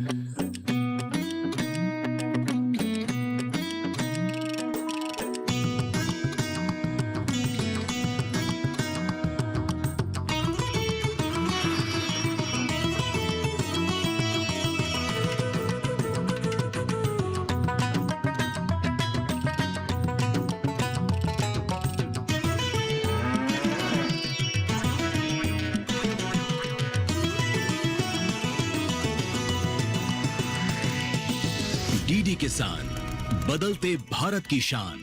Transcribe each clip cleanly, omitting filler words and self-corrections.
DD किसान, बदलते भारत की शान।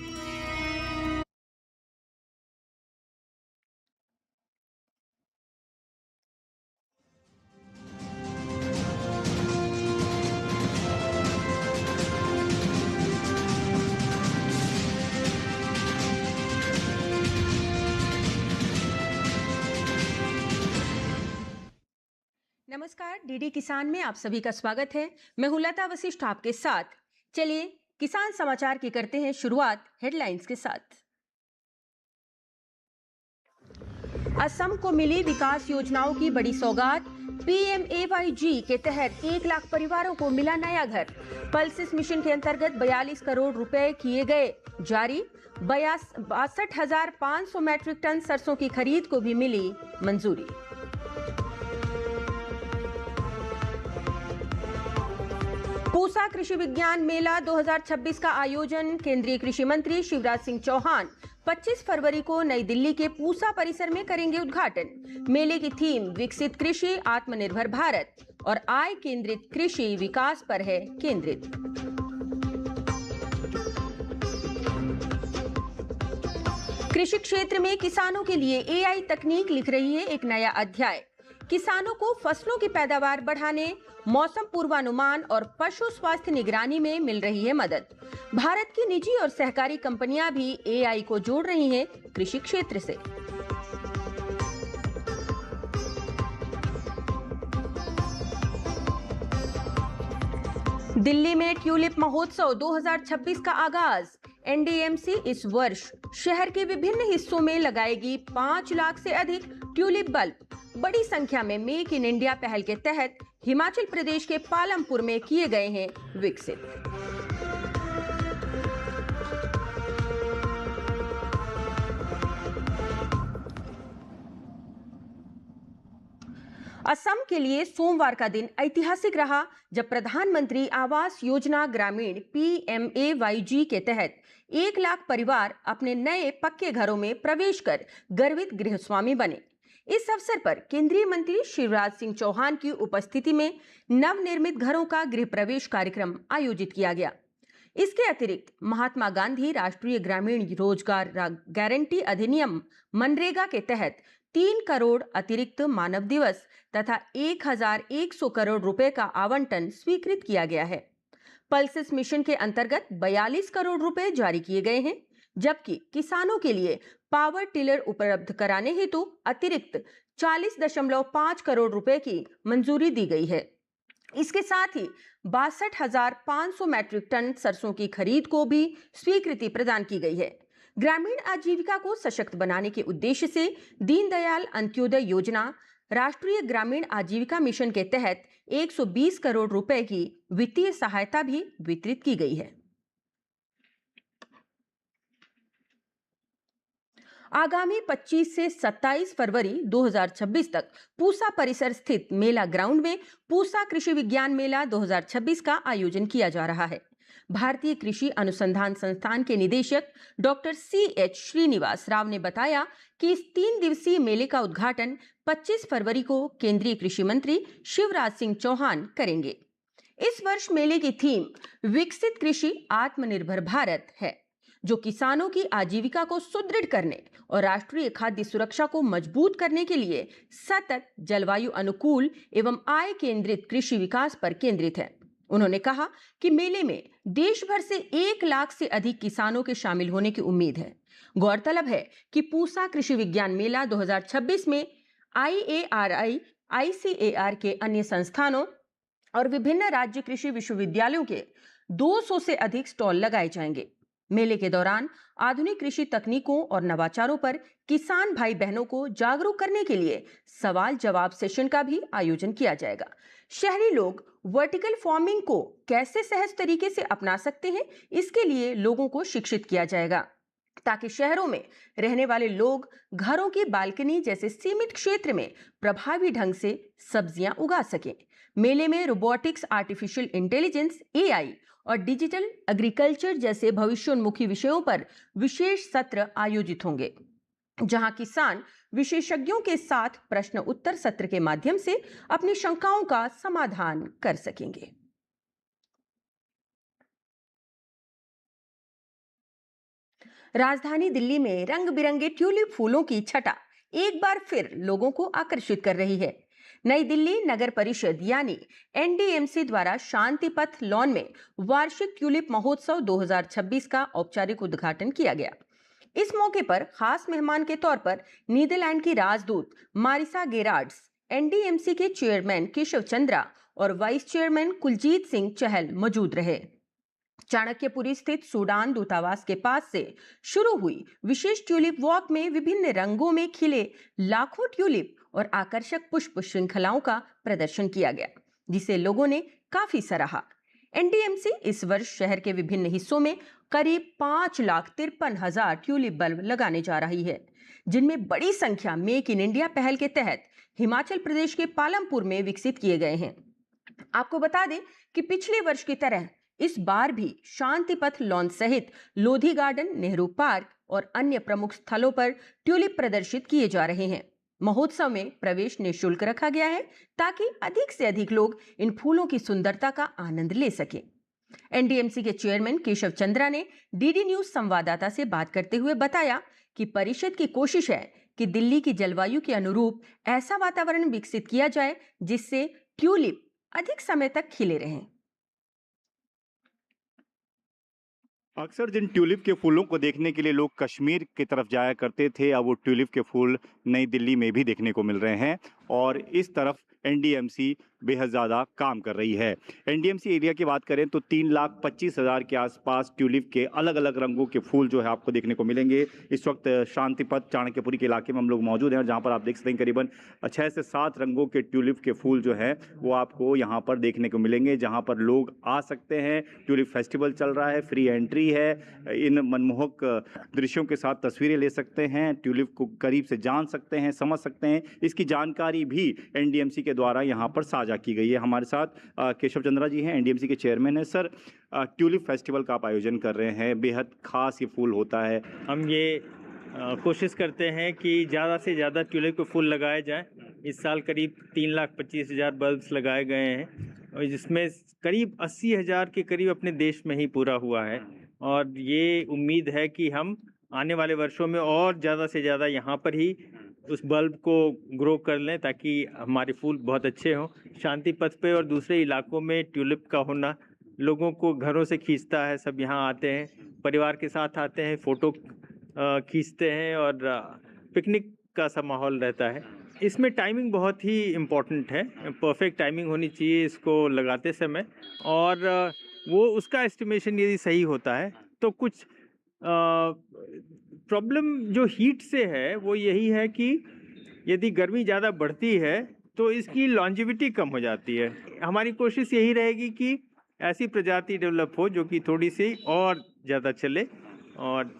नमस्कार, डीडी किसान में आप सभी का स्वागत है। मैं हूं लता वशिष्ठ आपके साथ। चलिए किसान समाचार की करते हैं शुरुआत हेडलाइंस के साथ। असम को मिली विकास योजनाओं की बड़ी सौगात। पीएमएवाईजी के तहत 1 लाख परिवारों को मिला नया घर। पल्सिस मिशन के अंतर्गत 42 करोड़ रुपए किए गए जारी। 62,500 मैट्रिक टन सरसों की खरीद को भी मिली मंजूरी। पूसा कृषि विज्ञान मेला 2026 का आयोजन। केंद्रीय कृषि मंत्री शिवराज सिंह चौहान 25 फरवरी को नई दिल्ली के पूसा परिसर में करेंगे उद्घाटन। मेले की थीम विकसित कृषि, आत्मनिर्भर भारत और आय केंद्रित कृषि विकास पर है केंद्रित। कृषि क्षेत्र में किसानों के लिए एआई तकनीक लिख रही है एक नया अध्याय। किसानों को फसलों की पैदावार बढ़ाने, मौसम पूर्वानुमान और पशु स्वास्थ्य निगरानी में मिल रही है मदद। भारत की निजी और सहकारी कंपनियां भी एआई को जोड़ रही हैं कृषि क्षेत्र से। दिल्ली में ट्यूलिप महोत्सव 2026 का आगाज। एनडीएमसी इस वर्ष शहर के विभिन्न हिस्सों में लगाएगी 5 लाख से अधिक ट्यूलिप बल्ब। बड़ी संख्या में मेक इन इंडिया पहल के तहत हिमाचल प्रदेश के पालमपुर में किए गए हैं विकसित। असम के लिए सोमवार का दिन ऐतिहासिक रहा, जब प्रधानमंत्री आवास योजना ग्रामीण पीएमएवाईजी के तहत 1 लाख परिवार अपने नए पक्के घरों में प्रवेश कर गर्वित गृहस्वामी बने। इस अवसर पर केंद्रीय मंत्री शिवराज सिंह चौहान की उपस्थिति में नवनिर्मित घरों का गृह प्रवेश कार्यक्रम आयोजित किया गया। इसके अतिरिक्त महात्मा गांधी राष्ट्रीय ग्रामीण रोजगार गारंटी अधिनियम मनरेगा के तहत 3 करोड़ अतिरिक्त मानव दिवस तथा 1,100 करोड़ रुपए का आवंटन स्वीकृत किया गया है। पल्सिस मिशन के अंतर्गत 42 करोड़ रुपए जारी किए गए हैं, जबकि किसानों के लिए पावर टिलर उपलब्ध कराने हेतु अतिरिक्त 40.5 करोड़ रुपए की मंजूरी दी गई है। इसके साथ ही 62,500 मैट्रिक टन सरसों की खरीद को भी स्वीकृति प्रदान की गई है। ग्रामीण आजीविका को सशक्त बनाने के उद्देश्य से दीनदयाल अंत्योदय योजना, राष्ट्रीय ग्रामीण आजीविका मिशन के तहत 120 करोड़ रुपए की वित्तीय सहायता भी वितरित की गई है। आगामी 25 से 27 फरवरी 2026 तक पूसा परिसर स्थित मेला ग्राउंड में पूसा कृषि विज्ञान मेला 2026 का आयोजन किया जा रहा है। भारतीय कृषि अनुसंधान संस्थान के निदेशक डॉक्टर CH श्रीनिवास राव ने बताया कि इस 3 दिवसीय मेले का उद्घाटन 25 फरवरी को केंद्रीय कृषि मंत्री शिवराज सिंह चौहान करेंगे। इस वर्ष मेले की थीम विकसित कृषि, आत्मनिर्भर भारत है, जो किसानों की आजीविका को सुदृढ़ करने और राष्ट्रीय खाद्य सुरक्षा को मजबूत करने के लिए सतत, जलवायु अनुकूल एवं आय केंद्रित कृषि विकास पर केंद्रित है। उन्होंने कहा कि मेले में देश भर से 1 लाख से अधिक किसानों के शामिल होने की उम्मीद है। गौरतलब है कि पूसा कृषि विज्ञान मेला 2026 में IARI, ICAR के अन्य संस्थानों और विभिन्न राज्य कृषि विश्वविद्यालयों के 200 से अधिक स्टॉल लगाए जाएंगे। मेले के दौरान आधुनिक कृषि तकनीकों और नवाचारों पर किसान भाई बहनों को जागरूक करने के लिए सवाल जवाब सेशन का भी आयोजन किया जाएगा। शहरी लोग वर्टिकल फार्मिंग को कैसे सहज तरीके से अपना सकते हैं, इसके लिए लोगों को शिक्षित किया जाएगा, ताकि शहरों में रहने वाले लोग घरों की बालकनी जैसे सीमित क्षेत्र में प्रभावी ढंग से सब्जियां उगा सकें। मेले में रोबोटिक्स, आर्टिफिशियल इंटेलिजेंस, एआई और डिजिटल एग्रीकल्चर जैसे भविष्योन्मुखी विषयों पर विशेष सत्र आयोजित होंगे, जहां किसान विशेषज्ञों के साथ प्रश्न उत्तर सत्र के माध्यम से अपनी शंकाओं का समाधान कर सकेंगे। राजधानी दिल्ली में रंग बिरंगे ट्यूलिप फूलों की छटा एक बार फिर लोगों को आकर्षित कर रही है। नई दिल्ली नगर परिषद यानी एनडीएमसी द्वारा शांति पथ लॉन में वार्षिक ट्यूलिप महोत्सव 2026 का औपचारिक उद्घाटन किया गया। इस मौके पर खास मेहमान के तौर पर नीदरलैंड की राजदूत मारिसा गेरार्ड्स, एनडीएमसी के चेयरमैन केशव चंद्रा और वाइस चेयरमैन कुलजीत सिंह चहल मौजूद रहे। चाणक्यपुरी स्थित सूडान दूतावास के पास से शुरू हुई विशेष ट्यूलिप वॉक में विभिन्न रंगों में खिले लाखों ट्यूलिप और आकर्षक पुष्प श्रृंखलाओं का प्रदर्शन किया गया, जिसे लोगों ने काफी सराहा। एनडीएमसी इस वर्ष शहर के विभिन्न हिस्सों में करीब 5,53,000 ट्यूलिप बल्ब लगाने जा रही है, जिनमें बड़ी संख्या मेक इन इंडिया पहल के तहत हिमाचल प्रदेश के पालमपुर में विकसित किए गए हैं। आपको बता दें कि पिछले वर्ष की तरह इस बार भी शांति पथ लॉन सहित लोधी गार्डन, नेहरू पार्क और अन्य प्रमुख स्थलों पर ट्यूलिप प्रदर्शित किए जा रहे हैं। महोत्सव में प्रवेश निःशुल्क रखा गया है, ताकि अधिक से अधिक लोग इन फूलों की सुंदरता का आनंद ले सकें। एनडीएमसी के चेयरमैन केशव चंद्रा ने डीडी न्यूज संवाददाता से बात करते हुए बताया कि परिषद की कोशिश है कि दिल्ली की जलवायु के अनुरूप ऐसा वातावरण विकसित किया जाए जिससे ट्यूलिप अधिक समय तक खिले रहें। अक्सर जिन ट्यूलिप के फूलों को देखने के लिए लोग कश्मीर की तरफ जाया करते थे, अब वो ट्यूलिप के फूल नई दिल्ली में भी देखने को मिल रहे हैं और इस तरफ एनडीएमसी बेहद ज़्यादा काम कर रही है। एनडीएमसी एरिया की बात करें तो 3,25,000 के आसपास ट्यूलिप के अलग अलग रंगों के फूल जो है आपको देखने को मिलेंगे। इस वक्त शांतिपथ चाणक्यपुरी के इलाके में हम लोग मौजूद हैं और जहाँ पर आप देख सकते हैं करीबन 6 से 7 रंगों के ट्यूलिप के फूल जो हैं वो आपको यहाँ पर देखने को मिलेंगे, जहाँ पर लोग आ सकते हैं। ट्यूलिप फेस्टिवल चल रहा है, फ्री एंट्री है, इन मनमोहक दृश्यों के साथ तस्वीरें ले सकते हैं, ट्यूलिप को करीब से जान सकते हैं, समझ सकते हैं। इसकी जानकारी भी एनडीएमसी के द्वारा यहाँ पर साझा की गई है। हमारे साथ केशव चंद्रा जी हैं, एनडीएमसी के चेयरमैन हैं। सर, ट्यूलिप फेस्टिवल का आप आयोजन कर रहे हैं, बेहद खास ये फूल होता है। हम ये कोशिश करते हैं कि ज़्यादा से ज़्यादा ट्यूलिप के फूल लगाए जाएं। इस साल करीब 3,25,000 बल्ब्स लगाए गए हैं और जिसमें करीब 80,000 के करीब अपने देश में ही पूरा हुआ है और ये उम्मीद है कि हम आने वाले वर्षों में और ज़्यादा से ज़्यादा यहाँ पर ही उस बल्ब को ग्रो कर लें ताकि हमारे फूल बहुत अच्छे हों। शांति पथ पे और दूसरे इलाकों में ट्यूलिप का होना लोगों को घरों से खींचता है। सब यहाँ आते हैं, परिवार के साथ आते हैं, फ़ोटो खींचते हैं और पिकनिक का सा माहौल रहता है। इसमें टाइमिंग बहुत ही इम्पोर्टेंट है, परफेक्ट टाइमिंग होनी चाहिए इसको लगाते समय और वो उसका एस्टिमेशन यदि सही होता है तो कुछ प्रॉब्लम जो हीट से है वो यही है कि यदि गर्मी ज़्यादा बढ़ती है तो इसकी लॉन्जिविटी कम हो जाती है। हमारी कोशिश यही रहेगी कि ऐसी प्रजाति डेवलप हो जो कि थोड़ी सी और ज़्यादा चले और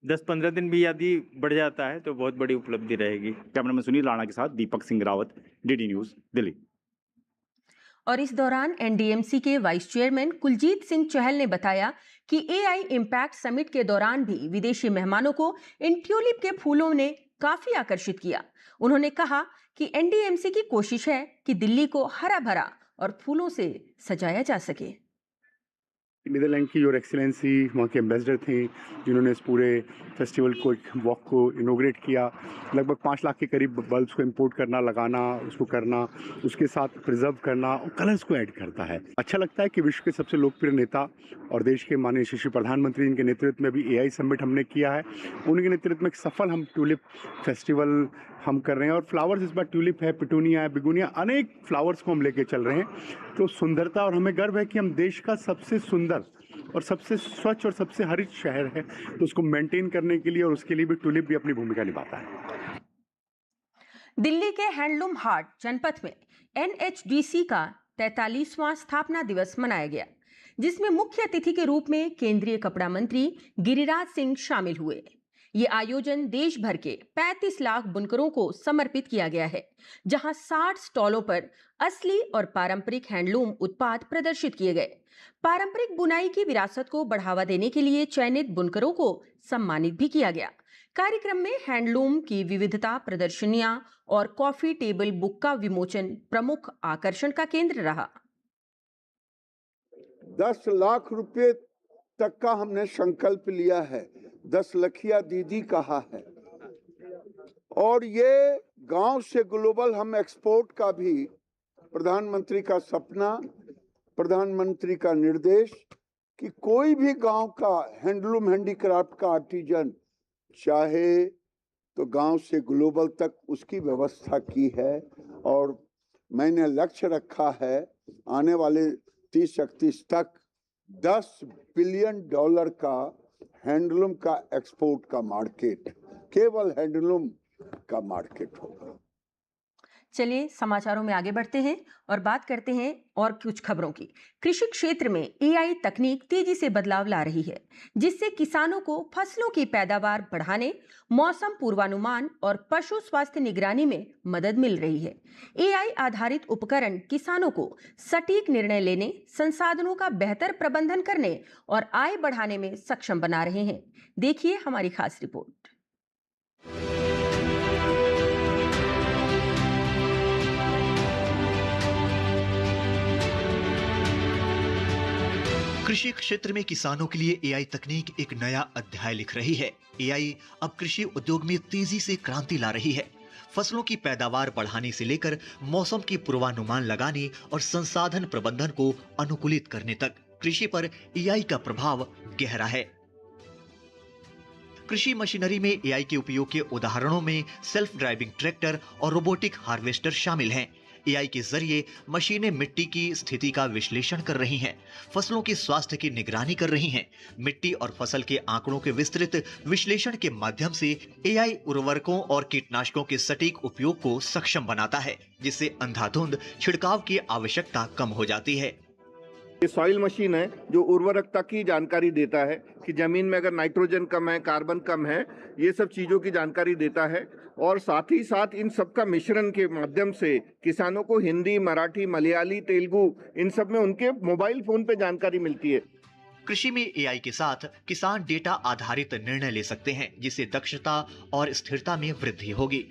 10-15 दिन भी यदि बढ़ जाता है तो बहुत बड़ी उपलब्धि रहेगी। कैमरामैन सुनील राणा के साथ दीपक सिंह रावत, डीडी न्यूज़, दिल्ली। और इस दौरान एनडीएमसी के वाइस चेयरमैन कुलजीत सिंह चहल ने बताया कि एआई इम्पैक्ट समिट के दौरान भी विदेशी मेहमानों को इन ट्यूलिप के फूलों ने काफी आकर्षित किया। उन्होंने कहा कि एनडीएमसी की कोशिश है कि दिल्ली को हरा भरा और फूलों से सजाया जा सके। नीदरलैंड की योर एक्सीलेंसी वहाँ के एम्बेसडर थे जिन्होंने इस पूरे फेस्टिवल को, एक वॉक को इनोग्रेट किया। लगभग 5 लाख के करीब बल्ब्स को इंपोर्ट करना, लगाना, उसको करना, उसके साथ प्रिजर्व करना और कलर्स को ऐड करता है। अच्छा लगता है कि विश्व के सबसे लोकप्रिय नेता और देश के माननीय यशस्वी प्रधानमंत्री जिनके नेतृत्व में अभी एआई समिट हमने किया है, उनके नेतृत्व में एक सफल हम ट्यूलिप फेस्टिवल हम कर रहे हैं। और फ्लावर्स इस बार ट्यूलिप है, पिटूनिया है, बिगुनिया, अनेक फ्लावर्स को हम लेके चल रहे हैं। तो सुंदरता, और हमें गर्व है कि हम देश का सबसे सुंदर और सबसे स्वच्छ और सबसे हरित शहर है, तो उसको मेंटेन करने के लिए और उसके लिए भी ट्यूलिप भी अपनी भूमिका निभाता है। दिल्ली के हैंडलूम हाट जनपथ में एनएचडीसी का 43वां स्थापना दिवस मनाया गया, जिसमें मुख्य अतिथि के रूप में केंद्रीय कपड़ा मंत्री गिरिराज सिंह शामिल हुए। ये आयोजन देश भर के 35 लाख बुनकरों को समर्पित किया गया है, जहां 60 स्टॉलों पर असली और पारंपरिक हैंडलूम उत्पाद प्रदर्शित किए गए। पारंपरिक बुनाई की विरासत को बढ़ावा देने के लिए चयनित बुनकरों को सम्मानित भी किया गया। कार्यक्रम में हैंडलूम की विविधता, प्रदर्शनियां और कॉफी टेबल बुक का विमोचन प्रमुख आकर्षण का केंद्र रहा। 10 लाख रुपए तक का हमने संकल्प लिया है, 10 लखिया दीदी कहा है, और ये गांव से ग्लोबल हम एक्सपोर्ट का भी प्रधानमंत्री का सपना, प्रधानमंत्री का निर्देश कि कोई भी गांव का हैंडलूम हैंडीक्राफ्ट का आर्टिजन चाहे तो गांव से ग्लोबल तक उसकी व्यवस्था की है। और मैंने लक्ष्य रखा है आने वाले 30-31 तक $10 बिलियन का हैंडलूम का एक्सपोर्ट का मार्केट, केवल हैंडलूम का मार्केट होगा। चलिए समाचारों में आगे बढ़ते हैं और बात करते हैं और कुछ खबरों की। कृषि क्षेत्र में एआई तकनीक तेजी से बदलाव ला रही है, जिससे किसानों को फसलों की पैदावार बढ़ाने, मौसम पूर्वानुमान और पशु स्वास्थ्य निगरानी में मदद मिल रही है। एआई आधारित उपकरण किसानों को सटीक निर्णय लेने, संसाधनों का बेहतर प्रबंधन करने और आय बढ़ाने में सक्षम बना रहे हैं। देखिए हमारी खास रिपोर्ट। कृषि क्षेत्र में किसानों के लिए एआई तकनीक एक नया अध्याय लिख रही है। एआई अब कृषि उद्योग में तेजी से क्रांति ला रही है। फसलों की पैदावार बढ़ाने से लेकर मौसम की पूर्वानुमान लगाने और संसाधन प्रबंधन को अनुकूलित करने तक कृषि पर एआई का प्रभाव गहरा है। कृषि मशीनरी में एआई के उपयोग के उदाहरणों में सेल्फ ड्राइविंग ट्रैक्टर और रोबोटिक हार्वेस्टर शामिल हैं। एआई के जरिए मशीनें मिट्टी की स्थिति का विश्लेषण कर रही हैं, फसलों के स्वास्थ्य की निगरानी कर रही हैं। मिट्टी और फसल के आंकड़ों के विस्तृत विश्लेषण के माध्यम से एआई उर्वरकों और कीटनाशकों के सटीक उपयोग को सक्षम बनाता है, जिससे अंधाधुंध छिड़काव की आवश्यकता कम हो जाती है। ये सॉइल मशीन है जो उर्वरकता की जानकारी देता है कि जमीन में अगर नाइट्रोजन कम है, कार्बन कम है, ये सब चीजों की जानकारी देता है। और साथ ही साथ इन सब का मिश्रण के माध्यम से किसानों को हिंदी, मराठी, मलयाली, तेलुगु इन सब में उनके मोबाइल फोन पे जानकारी मिलती है। कृषि में एआई के साथ किसान डेटा आधारित निर्णय ले सकते हैं, जिससे दक्षता और स्थिरता में वृद्धि होगी।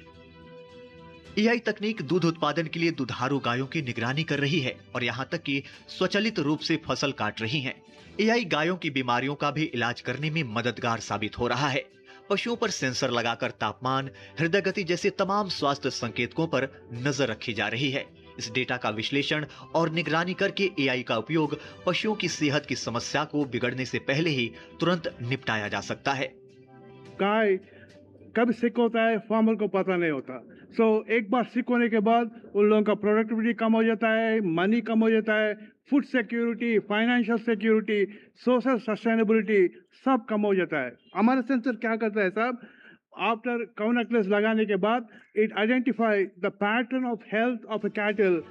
एआई तकनीक दूध उत्पादन के लिए दुधारू गायों की निगरानी कर रही है और यहाँ तक कि स्वचालित रूप से फसल काट रही है। एआई गायों की बीमारियों का भी इलाज करने में मददगार साबित हो रहा है। पशुओं पर सेंसर लगाकर तापमान, हृदय गति जैसे तमाम स्वास्थ्य संकेतकों पर नजर रखी जा रही है। इस डेटा का विश्लेषण और निगरानी करके एआई का उपयोग पशुओं की सेहत की समस्या को बिगड़ने से पहले ही तुरंत निपटाया जा सकता है। गाय कब सिक होता है फार्मर को पता नहीं होता। एक बार सिक होने के बाद उन लोगों का प्रोडक्टिविटी कम हो जाता है, मनी कम हो जाता है, food security, financial security, social sustainability सब कम हो जाता है। हमारा सेंसर क्या करता है साहब, आफ्टर काउ नेकलेस लगाने के बाद it identify the pattern of health of a cattle.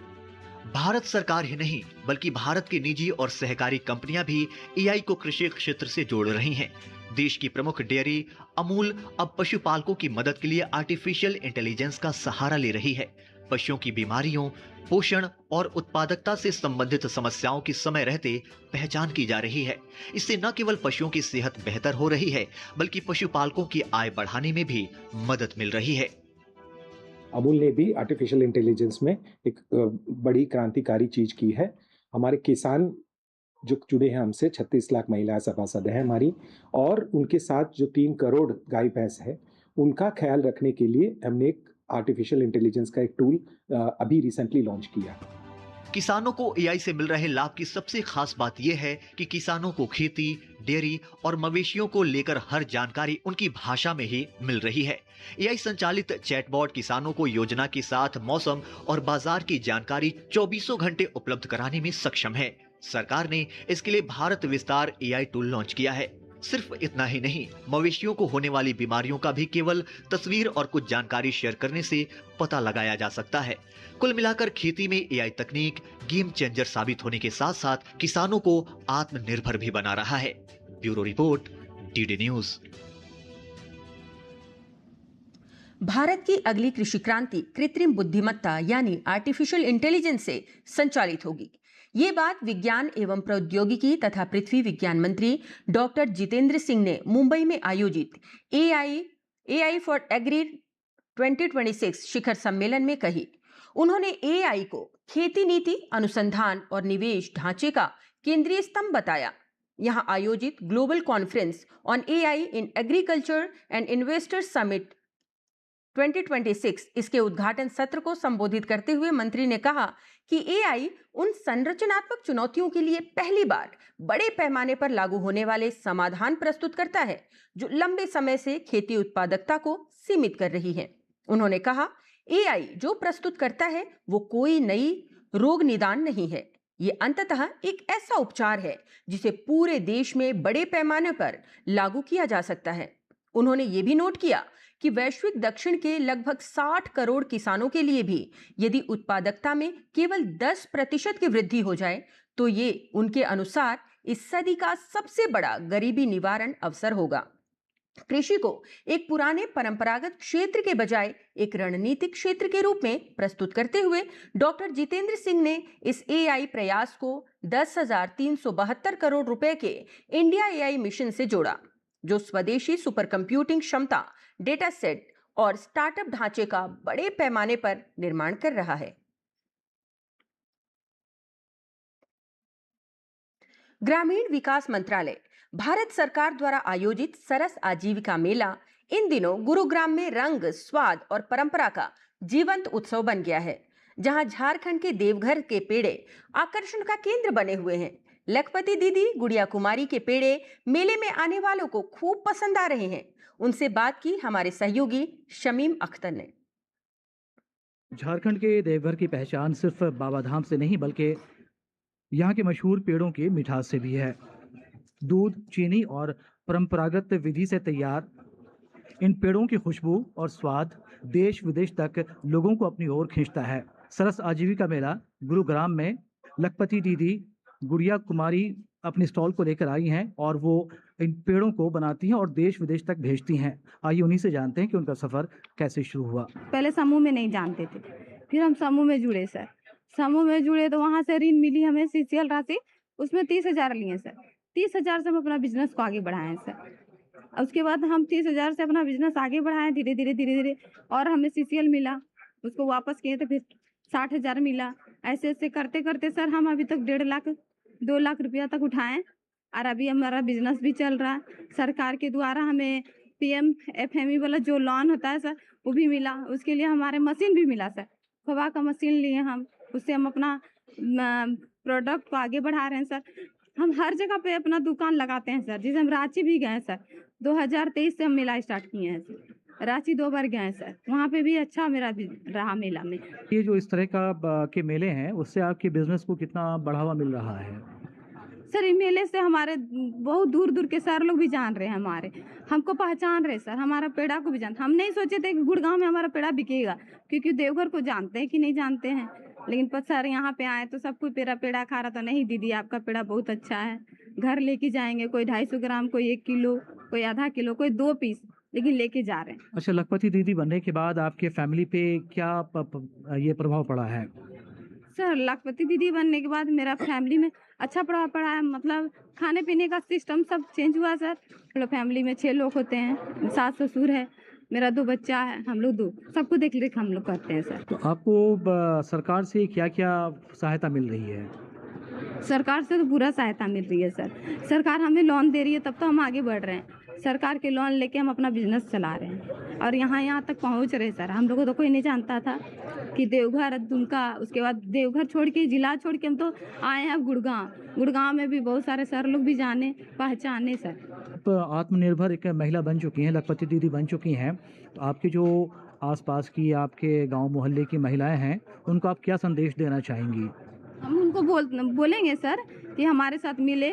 Bharat सरकार ही नहीं बल्कि भारत की निजी और सहकारी कंपनियां भी एआई को कृषि क्षेत्र से जोड़ रही हैं। देश की प्रमुख डेयरी अमूल अब पशुपालकों की मदद के लिए आर्टिफिशियल इंटेलिजेंस का सहारा ले रही है। पशुओं की बीमारियों, पोषण और उत्पादकता से संबंधित समस्याओं की समय रहते पहचान की जा रही है। इससे न केवल पशुओं की सेहत बेहतर हो रही है, बल्कि पशुपालकों की आय बढ़ाने में भी मदद मिल रही है। अमूल ने भी आर्टिफिशियल इंटेलिजेंस में एक बड़ी क्रांतिकारी चीज की है। हमारे किसान जो जुड़े हैं हमसे 36 लाख महिलाएं सभासद हैं हमारी, और उनके साथ जो 3 करोड़ गाय भैंस है, उनका ख्याल रखने के लिए हमने एक आर्टिफिशियल इंटेलिजेंस का एक टूल अभी रिसेंटली लॉन्च किया। किसानों को एआई से मिल रहे लाभ की सबसे खास बात यह है कि किसानों को खेती, डेयरी और मवेशियों को लेकर हर जानकारी उनकी भाषा में ही मिल रही है। एआई संचालित चैटबॉट किसानों को योजना के साथ मौसम और बाजार की जानकारी 24 घंटे उपलब्ध कराने में सक्षम है। सरकार ने इसके लिए भारत विस्तार एआई टूल लॉन्च किया है। सिर्फ इतना ही नहीं, मवेशियों को होने वाली बीमारियों का भी केवल तस्वीर और कुछ जानकारी शेयर करने से पता लगाया जा सकता है। कुल मिलाकर खेती में एआई तकनीक गेम चेंजर साबित होने के साथ साथ किसानों को आत्मनिर्भर भी बना रहा है। Bureau report, DD news. Bharat की अगली कृषि क्रांति कृत्रिम बुद्धिमत्ता यानी आर्टिफिशियल इंटेलिजेंस से संचालित होगी। ये बात विज्ञान एवं प्रौद्योगिकी तथा पृथ्वी विज्ञान मंत्री डॉक्टर जितेंद्र सिंह ने मुंबई में आयोजित एआई फॉर एग्री 2026 शिखर सम्मेलन में कही। उन्होंने एआई को खेती नीति, अनुसंधान और निवेश ढांचे का केंद्रीय स्तंभ बताया। यहां आयोजित global conference on AI in agriculture and investor summit 2026 इसके उद्घाटन सत्र को संबोधित करते हुए मंत्री ने कहा कि एआई उन संरचनात्मक चुनौतियों के लिए पहली बार बड़े पैमाने पर लागू होने वाले समाधान प्रस्तुत करता है जो लंबे समय से खेती उत्पादकता को सीमित कर रही है। उन्होंने कहा, एआई जो प्रस्तुत करता है वो कोई नई रोग निदान नहीं है, ये अंततः एक ऐसा उपचार है जिसे पूरे देश में बड़े पैमाने पर लागू किया जा सकता है। उन्होंने ये भी नोट किया कि वैश्विक दक्षिण के लगभग 60 करोड़ किसानों के लिए भी यदि उत्पादकता में केवल 10% की वृद्धि हो जाए तो ये उनके अनुसार इस सदी का सबसे बड़ा गरीबी निवारण अवसर होगा। कृषि को एक पुराने परंपरागत क्षेत्र के बजाय एक रणनीतिक क्षेत्र के रूप में प्रस्तुत करते हुए डॉक्टर जितेंद्र सिंह ने इस एआई प्रयास को 10,372 करोड़ रुपए के इंडिया एआई मिशन से जोड़ा, जो स्वदेशी सुपर कंप्यूटिंग क्षमता, डेटा सेट और स्टार्टअप ढांचे का बड़े पैमाने पर निर्माण कर रहा है। ग्रामीण विकास मंत्रालय भारत सरकार द्वारा आयोजित सरस आजीविका मेला इन दिनों गुरुग्राम में रंग, स्वाद और परंपरा का जीवंत उत्सव बन गया है, जहां झारखंड के देवघर के पेड़े आकर्षण का केंद्र बने हुए हैं। लखपति दीदी गुड़िया कुमारी के पेड़े मेले में आने वालों को खूब पसंद आ रहे हैं। उनसे बात की हमारे सहयोगी शमीम अख्तर ने। झारखंड के देवघर की पहचान सिर्फ बाबा धाम से नहीं बल्कि यहाँ के मशहूर पेड़ों की मिठास से भी है। दूध, चीनी और परंपरागत विधि से तैयार इन पेड़ों की खुशबू और स्वाद देश विदेश तक लोगों को अपनी ओर खींचता है। सरस आजीविका मेला गुरुग्राम में लखपति दीदी गुड़िया कुमारी अपने स्टॉल को लेकर आई हैं और वो इन पेड़ों को बनाती हैं और देश विदेश तक भेजती हैं। आइए उन्हीं से जानते हैं कि उनका सफ़र कैसे शुरू हुआ। पहले समूह में नहीं जानते थे, फिर हम समूह में जुड़े सर। समूह में जुड़े तो वहाँ से ऋण मिली हमें सीसीएल राशि, उसमें 30,000 लिए सर। 30,000 से हम अपना बिजनेस को आगे बढ़ाएं सर। उसके बाद हम 30,000 से अपना बिजनेस आगे बढ़ाएं धीरे धीरे और हमें सीसीएल मिला, उसको वापस किए तो फिर 60,000 मिला। ऐसे ऐसे करते करते सर हम अभी तक 1.5 लाख 2 लाख रुपया तक उठाएं और अभी हमारा बिजनेस भी चल रहा है। सरकार के द्वारा हमें PMFME वाला जो लोन होता है सर वो भी मिला, उसके लिए हमारे मशीन भी मिला सर। खवा का मशीन लिए हम, उससे हम अपना प्रोडक्ट को आगे बढ़ा रहे हैं सर। हम हर जगह पे अपना दुकान लगाते हैं सर। जैसे हम रांची भी गए सर, 2023 से हम मेला स्टार्ट किए हैं सर। रांची 2 बार गए सर, वहाँ पे भी अच्छा मेरा रहा मेला में। ये जो इस तरह का के मेले हैं उससे आपके बिजनेस को कितना बढ़ावा मिल रहा है? सर ये मेले से हमारे बहुत दूर दूर के सर लोग भी जान रहे हैं, हमारे हमको पहचान रहे सर, हमारा पेड़ा को भी जानते। हम नहीं सोचे थे कि गुड़गांव में हमारा पेड़ा बिकेगा, क्योंकि देवघर को जानते हैं कि नहीं जानते हैं, लेकिन पर सर यहाँ पे आए तो सब कोई पेड़ा खा रहा था। नहीं दीदी आपका पेड़ा बहुत अच्छा है, घर लेके जाएंगे। कोई 250 ग्राम, कोई 1 किलो, कोई आधा किलो, कोई 2 पीस, लेकिन लेके जा रहे हैं। अच्छा, लखपति दीदी बनने के बाद आपके फैमिली पे क्या ये प्रभाव पड़ा है? सर लखपति दीदी बनने के बाद मेरा फैमिली में अच्छा प्रभाव पड़ा है। मतलब खाने पीने का सिस्टम सब चेंज हुआ सर। हम लोग फैमिली में 6 लोग होते हैं, सास ससुर है, मेरा 2 बच्चा है, हम लोग 2 सबको देख रेख हम लोग करते हैं सर। तो आपको सरकार से क्या क्या सहायता मिल रही है? सरकार से तो पूरा सहायता मिल रही है सर। सरकार हमें लोन दे रही है, तब तो हम आगे बढ़ रहे हैं। सरकार के लोन लेके हम अपना बिजनेस चला रहे हैं और यहाँ तक पहुँच रहे सर। हम लोगों को तो कोई नहीं जानता था कि देवघर, दुमका, उसके बाद देवघर छोड़ के, जिला छोड़ के हम तो आए हैं अब गुड़गांव में भी बहुत सारे सर लोग भी जाने पहचाने सर। आप आत्मनिर्भर एक महिला बन चुकी हैं, लखपति दीदी बन चुकी हैं, तो आपके जो आसपास की आपके गांव मोहल्ले की महिलाएं हैं उनको आप क्या संदेश देना चाहेंगी? हम उनको बोलेंगे सर कि हमारे साथ मिले,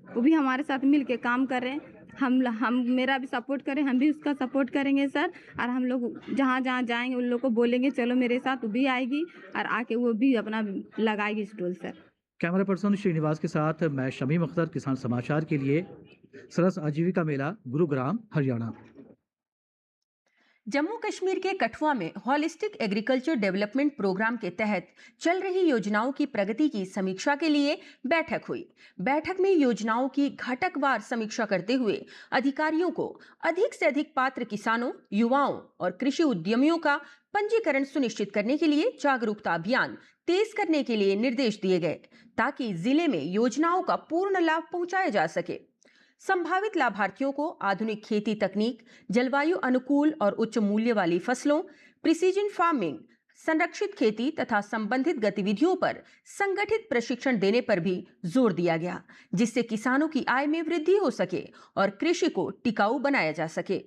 वो भी हमारे साथ मिल के काम करें, हम मेरा भी सपोर्ट करें, हम भी उसका सपोर्ट करेंगे सर। और हम लोग जहाँ जहाँ जाएंगे उन लोग को बोलेंगे चलो मेरे साथ, वो भी आएगी और आके वो भी अपना लगाएगी stall sir. Camera person Srinivas के साथ मैं शमीम अख्तर, किसान समाचार के लिए, सरस आजीविका मेला, गुरुग्राम, हरियाणा। जम्मू कश्मीर के कठुआ में होलिस्टिक एग्रीकल्चर डेवलपमेंट प्रोग्राम के तहत चल रही योजनाओं की प्रगति की समीक्षा के लिए बैठक हुई। बैठक में योजनाओं की घटकवार समीक्षा करते हुए अधिकारियों को अधिक से अधिक पात्र किसानों, युवाओं और कृषि उद्यमियों का पंजीकरण सुनिश्चित करने के लिए जागरूकता अभियान तेज करने के लिए निर्देश दिए गए, ताकि जिले में योजनाओं का पूर्ण लाभ पहुंचाया जा सके। संभावित लाभार्थियों को आधुनिक खेती तकनीक, जलवायु अनुकूल और उच्च मूल्य वाली फसलों, प्रिसीजन फार्मिंग, संरक्षित खेती तथा संबंधित गतिविधियों पर संगठित प्रशिक्षण देने पर भी जोर दिया गया, जिससे किसानों की आय में वृद्धि हो सके और कृषि को टिकाऊ बनाया जा सके।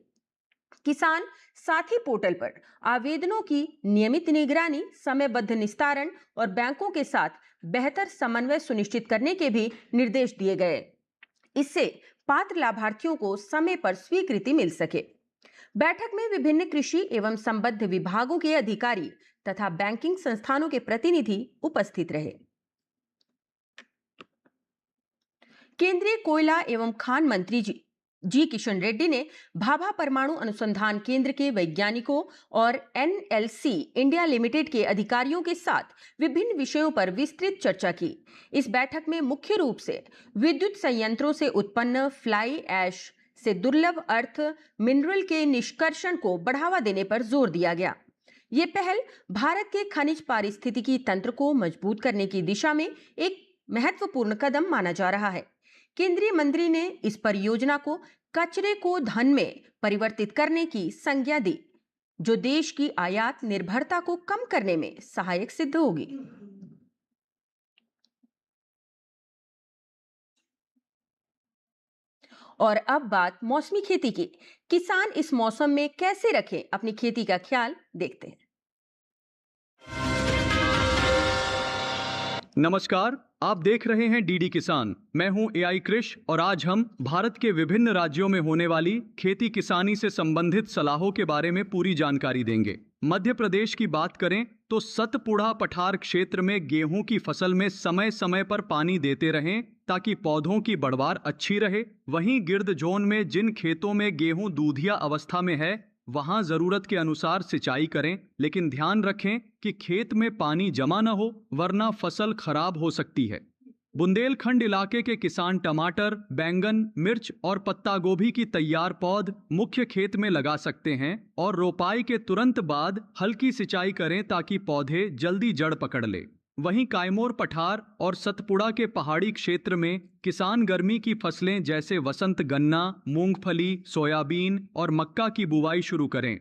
किसान साथी पोर्टल पर आवेदनों की नियमित निगरानी, समयबद्ध निस्तारण और बैंकों के साथ बेहतर समन्वय सुनिश्चित करने के भी निर्देश दिए गए। इससे पात्र लाभार्थियों को समय पर स्वीकृति मिल सके। बैठक में विभिन्न कृषि एवं संबद्ध विभागों के अधिकारी तथा बैंकिंग संस्थानों के प्रतिनिधि उपस्थित रहे। केंद्रीय कोयला एवं खान मंत्री जी किशन रेड्डी ने भाभा परमाणु अनुसंधान केंद्र के वैज्ञानिकों और NLC इंडिया लिमिटेड के अधिकारियों के साथ विभिन्न विषयों पर विस्तृत चर्चा की। इस बैठक में मुख्य रूप से विद्युत संयंत्रों से उत्पन्न फ्लाई ऐश से दुर्लभ अर्थ मिनरल के निष्कर्षण को बढ़ावा देने पर जोर दिया गया। ये पहल भारत के खनिज पारिस्थितिकी तंत्र को मजबूत करने की दिशा में एक महत्वपूर्ण कदम माना जा रहा है। केंद्रीय मंत्री ने इस परियोजना को कचरे को धन में परिवर्तित करने की संज्ञा दी, जो देश की आयात निर्भरता को कम करने में सहायक सिद्ध होगी। और अब बात मौसमी खेती की। किसान इस मौसम में कैसे रखें अपनी खेती का ख्याल, देखते हैं। नमस्कार, आप देख रहे हैं डीडी किसान। मैं हूं AI कृष और आज हम भारत के विभिन्न राज्यों में होने वाली खेती किसानी से संबंधित सलाहों के बारे में पूरी जानकारी देंगे। मध्य प्रदेश की बात करें तो सतपुड़ा पठार क्षेत्र में गेहूं की फसल में समय समय पर पानी देते रहें ताकि पौधों की बढ़वार अच्छी रहे। वहीं गिर्द जोन में जिन खेतों में गेहूं दूधिया अवस्था में है वहां जरूरत के अनुसार सिंचाई करें, लेकिन ध्यान रखें कि खेत में पानी जमा न हो, वरना फसल खराब हो सकती है। बुंदेलखंड इलाके के किसान टमाटर, बैंगन, मिर्च और पत्ता गोभी की तैयार पौध मुख्य खेत में लगा सकते हैं और रोपाई के तुरंत बाद हल्की सिंचाई करें ताकि पौधे जल्दी जड़ पकड़ ले। वहीं कायमोर पठार और सतपुड़ा के पहाड़ी क्षेत्र में किसान गर्मी की फसलें जैसे वसंत गन्ना, मूंगफली, सोयाबीन और मक्का की बुवाई शुरू करें।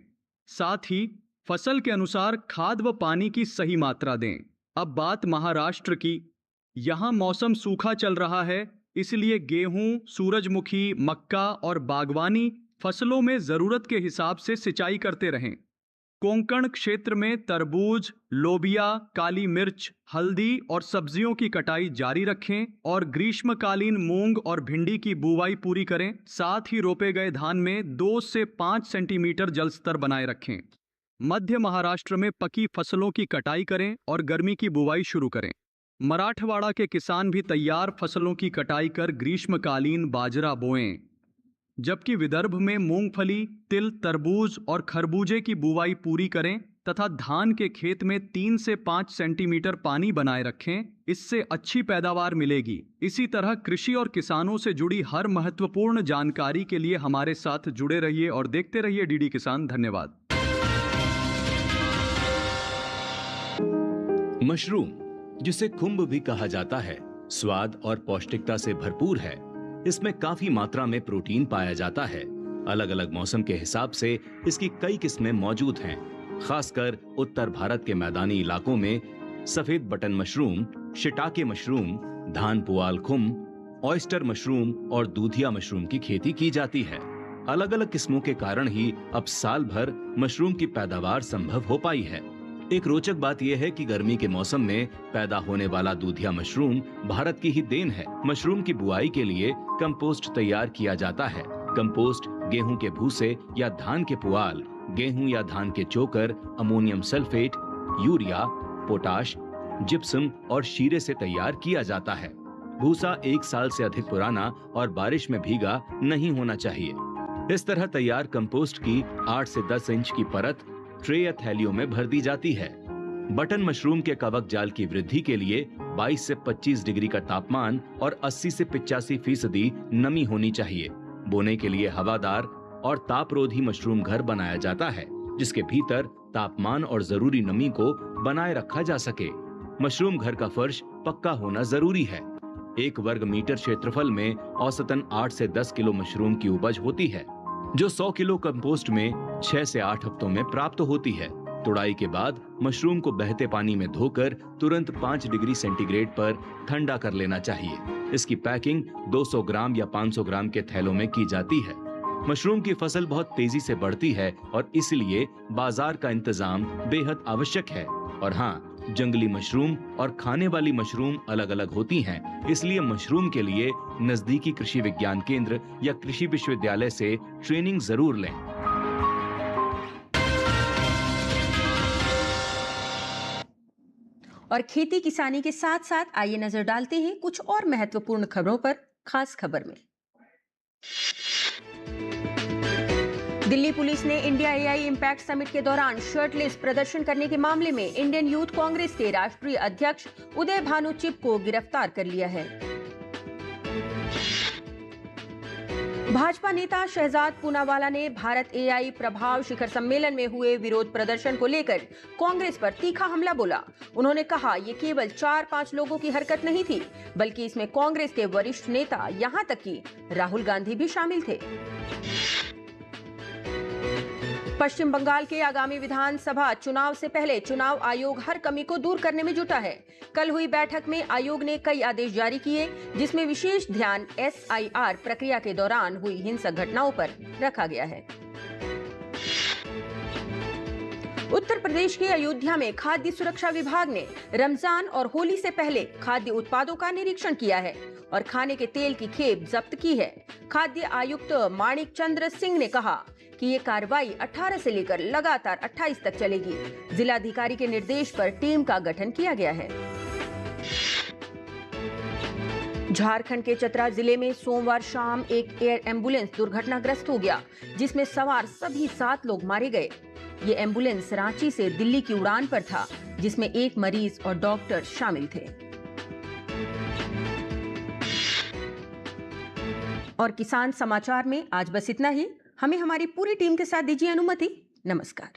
साथ ही फसल के अनुसार खाद व पानी की सही मात्रा दें। अब बात महाराष्ट्र की। यहाँ मौसम सूखा चल रहा है, इसलिए गेहूं, सूरजमुखी, मक्का और बागवानी फसलों में जरूरत के हिसाब से सिंचाई करते रहें। कोंकण क्षेत्र में तरबूज, लोबिया, काली मिर्च, हल्दी और सब्जियों की कटाई जारी रखें और ग्रीष्मकालीन मूंग और भिंडी की बुवाई पूरी करें। साथ ही रोपे गए धान में 2 से 5 सेंटीमीटर जल स्तर बनाए रखें। मध्य महाराष्ट्र में पकी फसलों की कटाई करें और गर्मी की बुवाई शुरू करें। मराठवाड़ा के किसान भी तैयार फसलों की कटाई कर ग्रीष्मकालीन बाजरा बोएं, जबकि विदर्भ में मूंगफली, तिल, तरबूज और खरबूजे की बुवाई पूरी करें तथा धान के खेत में 3 से 5 सेंटीमीटर पानी बनाए रखें। इससे अच्छी पैदावार मिलेगी। इसी तरह कृषि और किसानों से जुड़ी हर महत्वपूर्ण जानकारी के लिए हमारे साथ जुड़े रहिए और देखते रहिए डीडी किसान। धन्यवाद। मशरूम, जिसे खुम्ब भी कहा जाता है, स्वाद और पौष्टिकता से भरपूर है। इसमें काफी मात्रा में प्रोटीन पाया जाता है। अलग अलग मौसम के हिसाब से इसकी कई किस्में मौजूद हैं। खासकर उत्तर भारत के मैदानी इलाकों में सफेद बटन मशरूम, शिटाके मशरूम, धान पुआल खुम, ऑयस्टर मशरूम और दूधिया मशरूम की खेती की जाती है। अलग अलग किस्मों के कारण ही अब साल भर मशरूम की पैदावार संभव हो पाई है। एक रोचक बात यह है कि गर्मी के मौसम में पैदा होने वाला दूधिया मशरूम भारत की ही देन है। मशरूम की बुआई के लिए कंपोस्ट तैयार किया जाता है। कंपोस्ट गेहूं के भूसे या धान के पुआल, गेहूं या धान के चोकर, ammonium sulphate, urea, potash, gypsum और शीरे से तैयार किया जाता है। भूसा 1 साल से अधिक पुराना और बारिश में भीगा नहीं होना चाहिए। इस तरह तैयार कंपोस्ट की 8 से 10 इंच की परत ट्रे या थैलियों में भर दी जाती है। बटन मशरूम के कवक जाल की वृद्धि के लिए 22 से 25 डिग्री का तापमान और 80 से 85% नमी होनी चाहिए। बोने के लिए हवादार और तापरोधी मशरूम घर बनाया जाता है, जिसके भीतर तापमान और जरूरी नमी को बनाए रखा जा सके। मशरूम घर का फर्श पक्का होना जरूरी है। 1 वर्ग मीटर क्षेत्रफल में औसतन 8 से 10 किलो मशरूम की उपज होती है, जो 100 किलो कंपोस्ट में 6 से 8 हफ्तों में प्राप्त होती है। तुड़ाई के बाद मशरूम को बहते पानी में धोकर तुरंत 5 डिग्री सेंटीग्रेड पर ठंडा कर लेना चाहिए। इसकी पैकिंग 200 ग्राम या 500 ग्राम के थैलों में की जाती है। मशरूम की फसल बहुत तेजी से बढ़ती है और इसलिए बाजार का इंतजाम बेहद आवश्यक है। और हाँ, जंगली मशरूम और खाने वाली मशरूम अलग अलग होती हैं, इसलिए मशरूम के लिए नजदीकी कृषि विज्ञान केंद्र या कृषि विश्वविद्यालय से ट्रेनिंग जरूर लें। और खेती किसानी के साथ साथ आइए नजर डालते हैं कुछ और महत्वपूर्ण खबरों पर। खास खबर में दिल्ली पुलिस ने इंडिया एआई इम्पैक्ट समिट के दौरान शर्टलेस प्रदर्शन करने के मामले में इंडियन यूथ कांग्रेस के राष्ट्रीय अध्यक्ष उदय भानु चिप को गिरफ्तार कर लिया है। भाजपा नेता शहजाद पूनावाला ने भारत एआई प्रभाव शिखर सम्मेलन में हुए विरोध प्रदर्शन को लेकर कांग्रेस पर तीखा हमला बोला। उन्होंने कहा, ये केवल 4-5 लोगों की हरकत नहीं थी, बल्कि इसमें कांग्रेस के वरिष्ठ नेता, यहां तक कि राहुल गांधी भी शामिल थे। पश्चिम बंगाल के आगामी विधानसभा चुनाव से पहले चुनाव आयोग हर कमी को दूर करने में जुटा है। कल हुई बैठक में आयोग ने कई आदेश जारी किए, जिसमें विशेष ध्यान SIR प्रक्रिया के दौरान हुई हिंसक घटनाओं पर रखा गया है। उत्तर प्रदेश के अयोध्या में खाद्य सुरक्षा विभाग ने रमजान और होली से पहले खाद्य उत्पादों का निरीक्षण किया है और खाने के तेल की खेप जब्त की है। खाद्य आयुक्त माणिक चंद्र सिंह ने कहा कि ये कार्रवाई 18 से लेकर लगातार 28 तक चलेगी। जिलाधिकारी के निर्देश पर टीम का गठन किया गया है। झारखंड के चतरा जिले में सोमवार शाम एक एयर एम्बुलेंस दुर्घटनाग्रस्त हो गया, जिसमें सवार सभी 7 लोग मारे गए। ये एम्बुलेंस रांची से दिल्ली की उड़ान पर था, जिसमें 1 मरीज और डॉक्टर शामिल थे। और किसान समाचार में आज बस इतना ही। हमें हमारी पूरी टीम के साथ दीजिए अनुमति। नमस्कार।